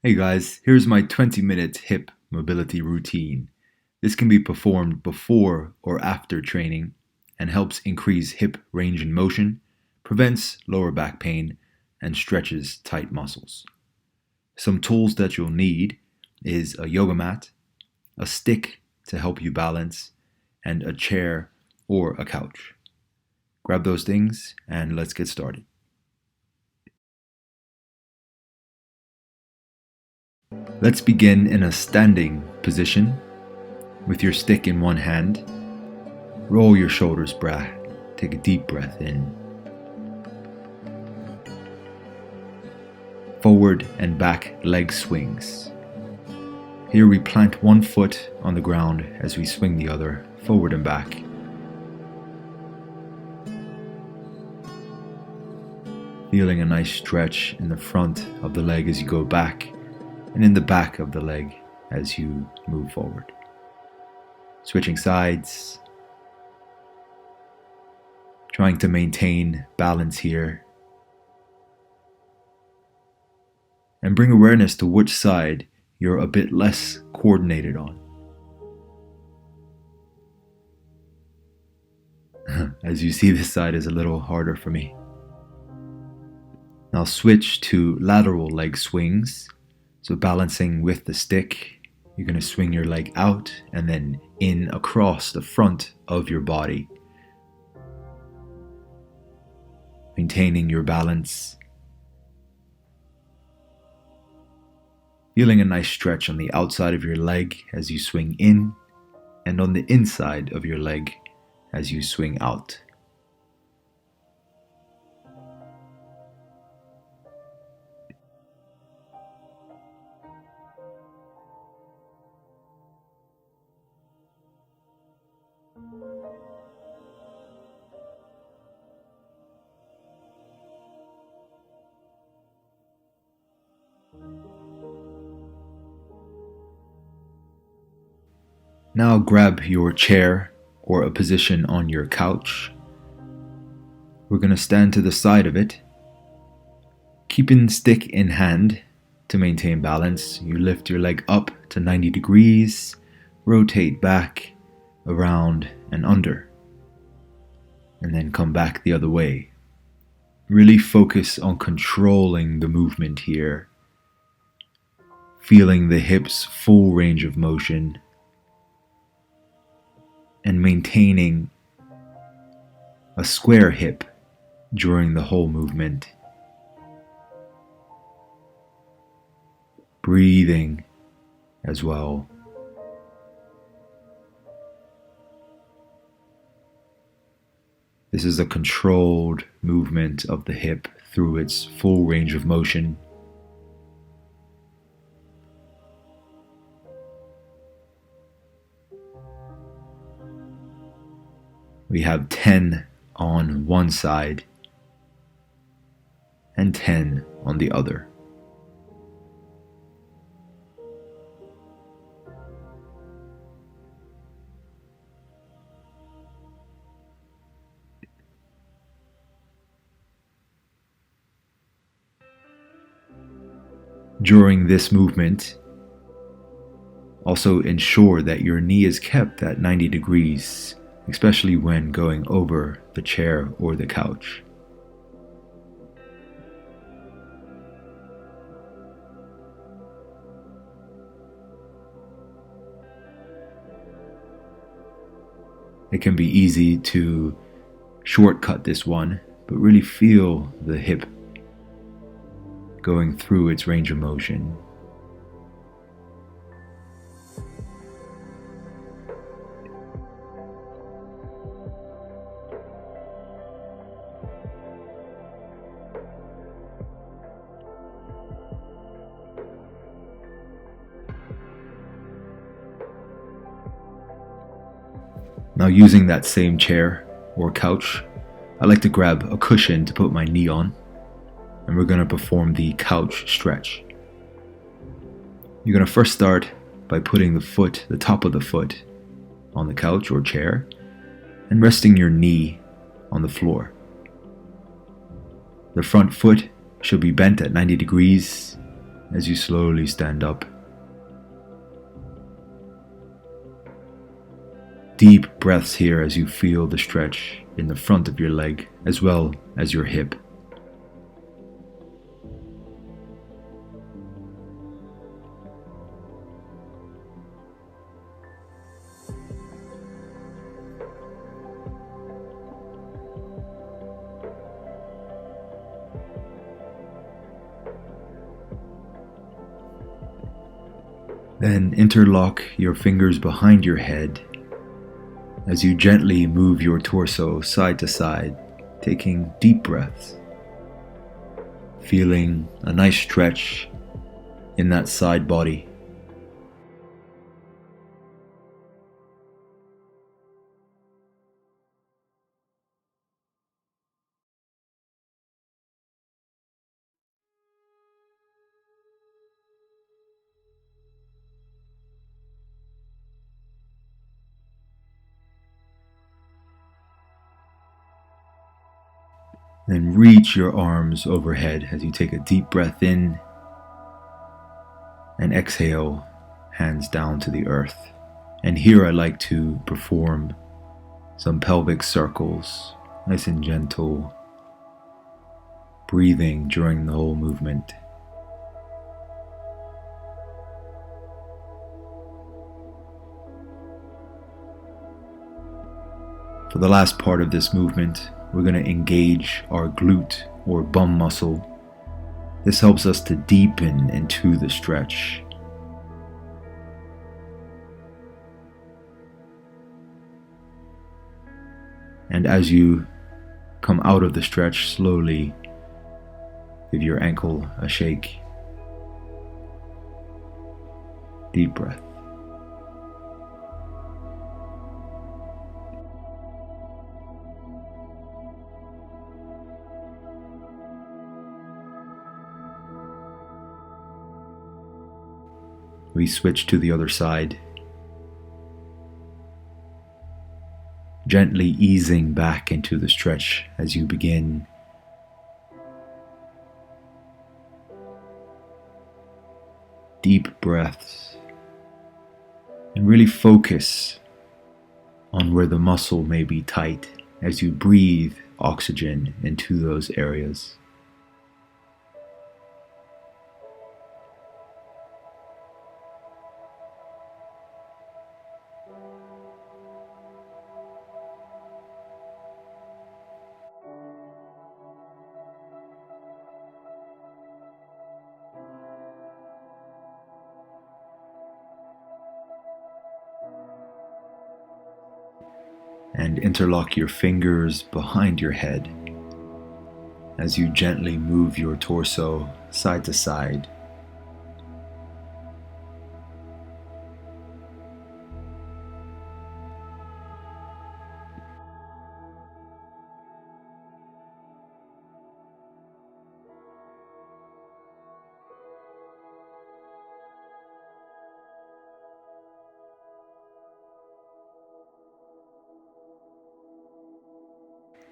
Hey guys, here's my 20-minute hip mobility routine. This can be performed before or after training and helps increase hip range and motion, prevents lower back pain, and stretches tight muscles. Some tools that you'll need is a yoga mat, a stick to help you balance, and a chair or a couch. Grab those things and let's get started. Let's begin in a standing position with your stick in one hand. Roll your shoulders back. Take a deep breath in. Forward and back leg swings. Here we plant one foot on the ground as we swing the other forward and back. Feeling a nice stretch in the front of the leg as you go back, and in the back of the leg as you move forward. Switching sides, trying to maintain balance here, and bring awareness to which side you're a bit less coordinated on. As you see, this side is a little harder for me. Now switch to lateral leg swings. So balancing with the stick, you're going to swing your leg out and then in across the front of your body. Maintaining your balance. Feeling a nice stretch on the outside of your leg as you swing in, and on the inside of your leg as you swing out. Now grab your chair or a position on your couch. We're going to stand to the side of it. Keeping the stick in hand to maintain balance, you lift your leg up to 90 degrees, rotate back, around and under, and then come back the other way. Really focus on controlling the movement here, feeling the hips' full range of motion, and maintaining a square hip during the whole movement. Breathing as well. This is a controlled movement of the hip through its full range of motion. We have 10 on one side and 10 on the other. During this movement, also ensure that your knee is kept at 90 degrees, especially when going over the chair or the couch. It can be easy to shortcut this one, but really feel the hip going through its range of motion. Now, using that same chair or couch, I like to grab a cushion to put my knee on, and we're going to perform the couch stretch. You're going to first start by putting the top of the foot on the couch or chair, and resting your knee on the floor. The front foot should be bent at 90 degrees, as you slowly stand up. Deep breaths here as you feel the stretch in the front of your leg as well as your hip. Then interlock your fingers behind your head as you gently move your torso side to side, taking deep breaths, feeling a nice stretch in that side body. Then reach your arms overhead as you take a deep breath in and exhale, hands down to the earth. And here I like to perform some pelvic circles, nice and gentle, breathing during the whole movement. For the last part of this movement, we're going to engage our glute or bum muscle. This helps us to deepen into the stretch. And as you come out of the stretch, slowly give your ankle a shake. Deep breath. We switch to the other side, gently easing back into the stretch as you begin. Deep breaths, and really focus on where the muscle may be tight as you breathe oxygen into those areas. And interlock your fingers behind your head as you gently move your torso side to side.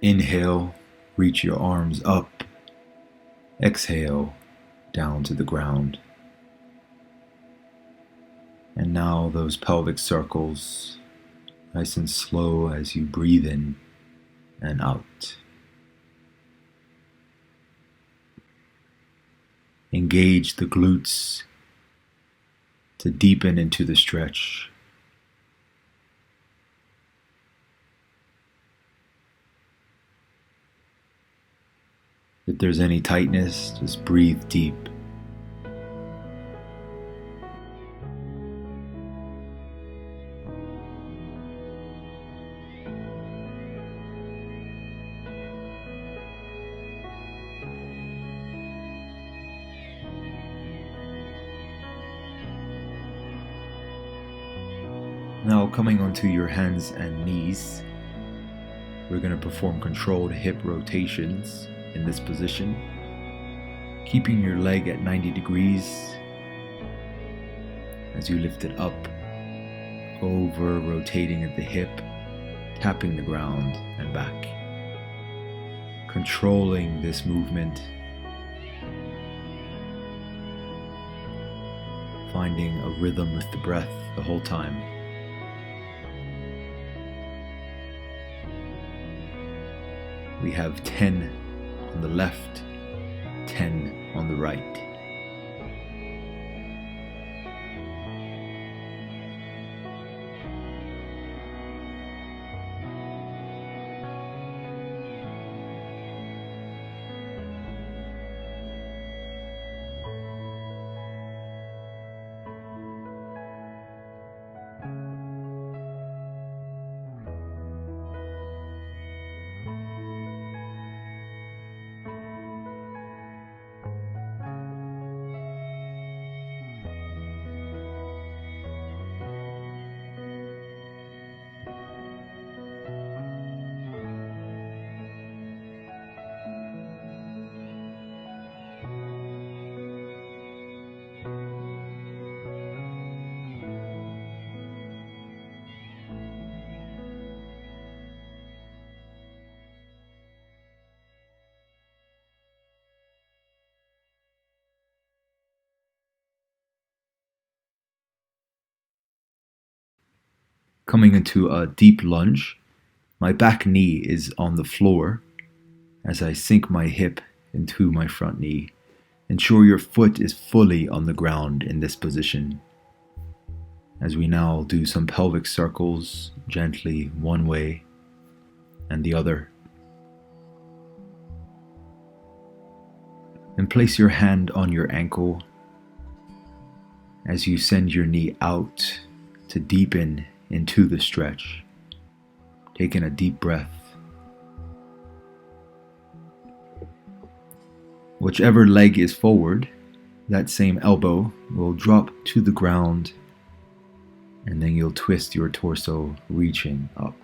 Inhale, reach your arms up. Exhale, down to the ground. And now those pelvic circles, nice and slow as you breathe in and out. Engage the glutes to deepen into the stretch. If there's any tightness, just breathe deep. Now coming onto your hands and knees, we're going to perform controlled hip rotations in this position, keeping your leg at 90 degrees as you lift it up, over, rotating at the hip, tapping the ground and back. Controlling this movement finding a rhythm with the breath the whole time. We have 10 on the left, 10 on the right. Coming into a deep lunge, my back knee is on the floor as I sink my hip into my front knee. Ensure your foot is fully on the ground in this position. As we now do some pelvic circles, gently one way and the other. And place your hand on your ankle as you send your knee out to deepen into the stretch. Taking a deep breath. Whichever leg is forward, that same elbow will drop to the ground, and then you'll twist your torso, reaching up.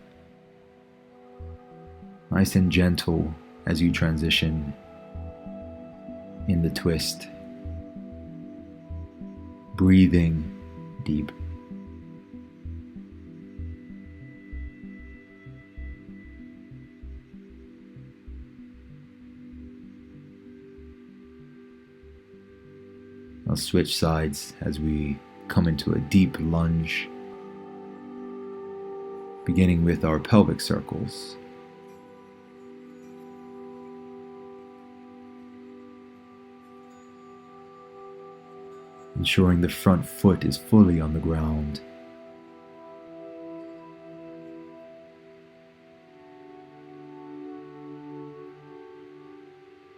Nice and gentle as you transition in the twist. Breathing deep. I'll switch sides as we come into a deep lunge, beginning with our pelvic circles. Ensuring the front foot is fully on the ground.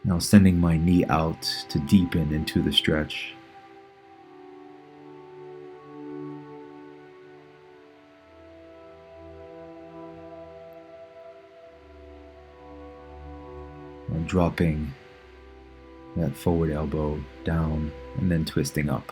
Now sending my knee out to deepen into the stretch. And dropping that forward elbow down and then twisting up.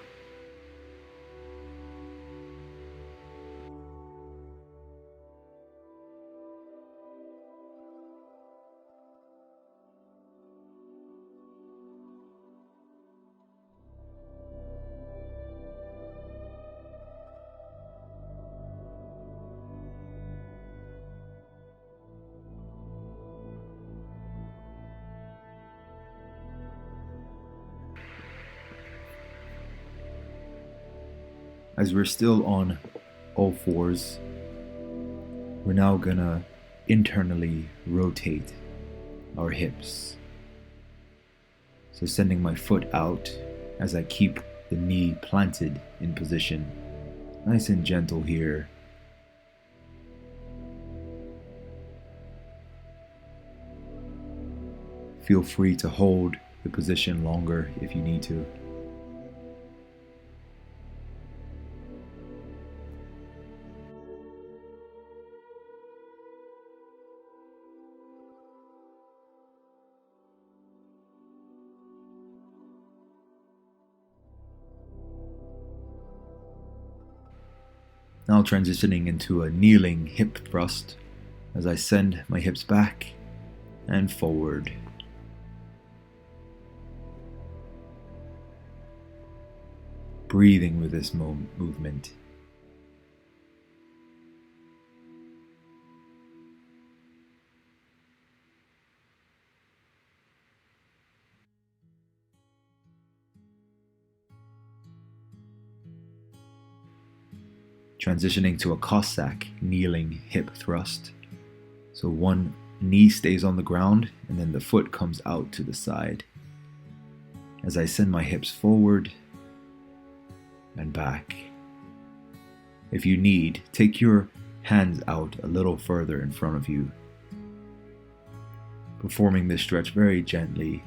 As we're still on all fours, we're now gonna internally rotate our hips. So sending my foot out as I keep the knee planted in position. Nice and gentle here. Feel free to hold the position longer if you need to. Now transitioning into a kneeling hip thrust as I send my hips back and forward. Breathing with this movement. transitioning to a Cossack kneeling hip thrust. So one knee stays on the ground and then the foot comes out to the side. As I send my hips forward and back. If you need, take your hands out a little further in front of you. Performing this stretch very gently,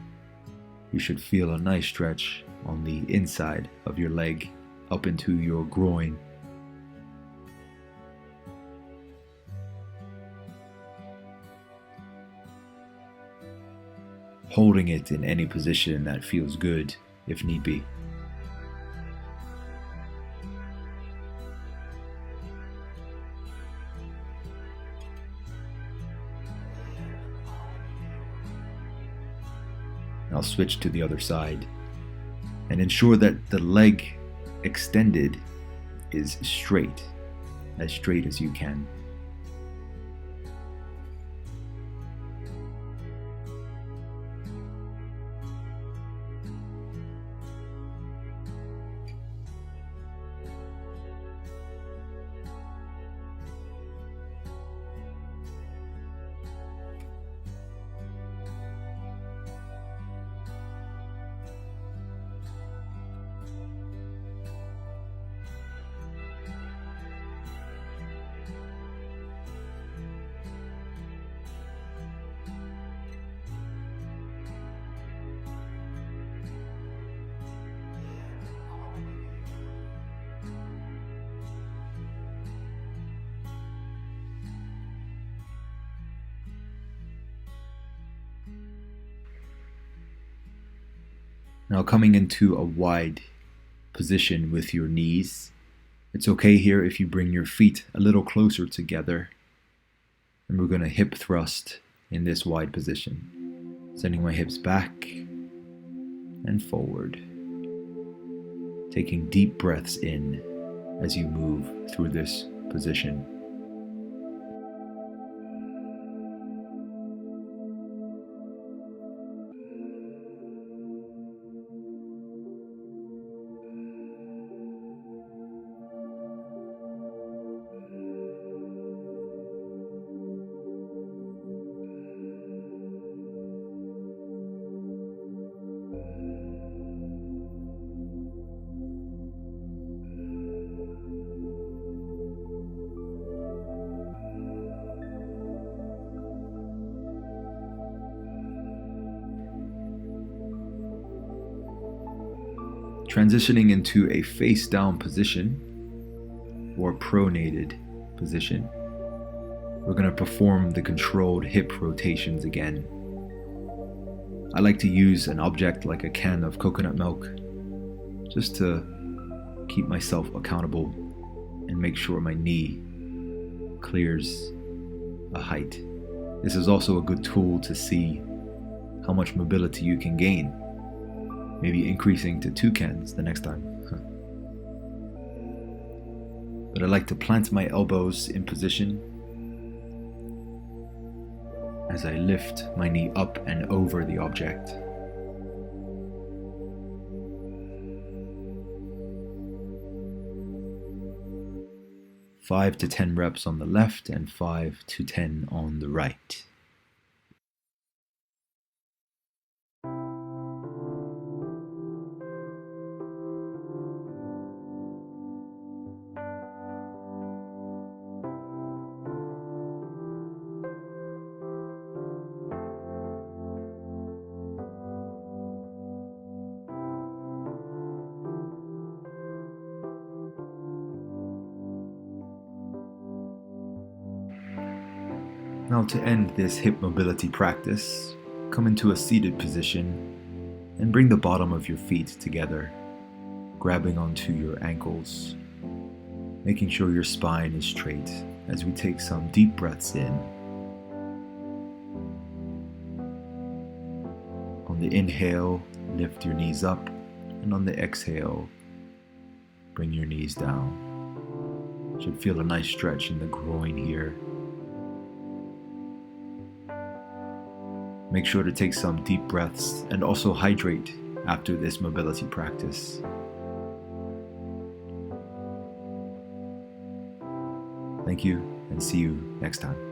you should feel a nice stretch on the inside of your leg up into your groin. Holding it in any position that feels good if need be. I'll switch to the other side and ensure that the leg extended is straight as you can. Now coming into a wide position with your knees. It's okay here if you bring your feet a little closer together. And we're going to hip thrust in this wide position. Sending my hips back and forward. Taking deep breaths in as you move through this position. Transitioning into a face down position or pronated position, we're going to perform the controlled hip rotations again. I like to use an object like a can of coconut milk just to keep myself accountable and make sure my knee clears a height. This is also a good tool to see how much mobility you can gain. Maybe increasing to 2 cans the next time. But I like to plant my elbows in position as I lift my knee up and over the object. Five to 10 reps on the left and 5 to 10 on the right. Now to end this hip mobility practice, come into a seated position and bring the bottom of your feet together, grabbing onto your ankles, making sure your spine is straight as we take some deep breaths in. On the inhale, lift your knees up, and on the exhale, bring your knees down. Should feel a nice stretch in the groin here. Make sure to take some deep breaths and also hydrate after this mobility practice. Thank you, and see you next time.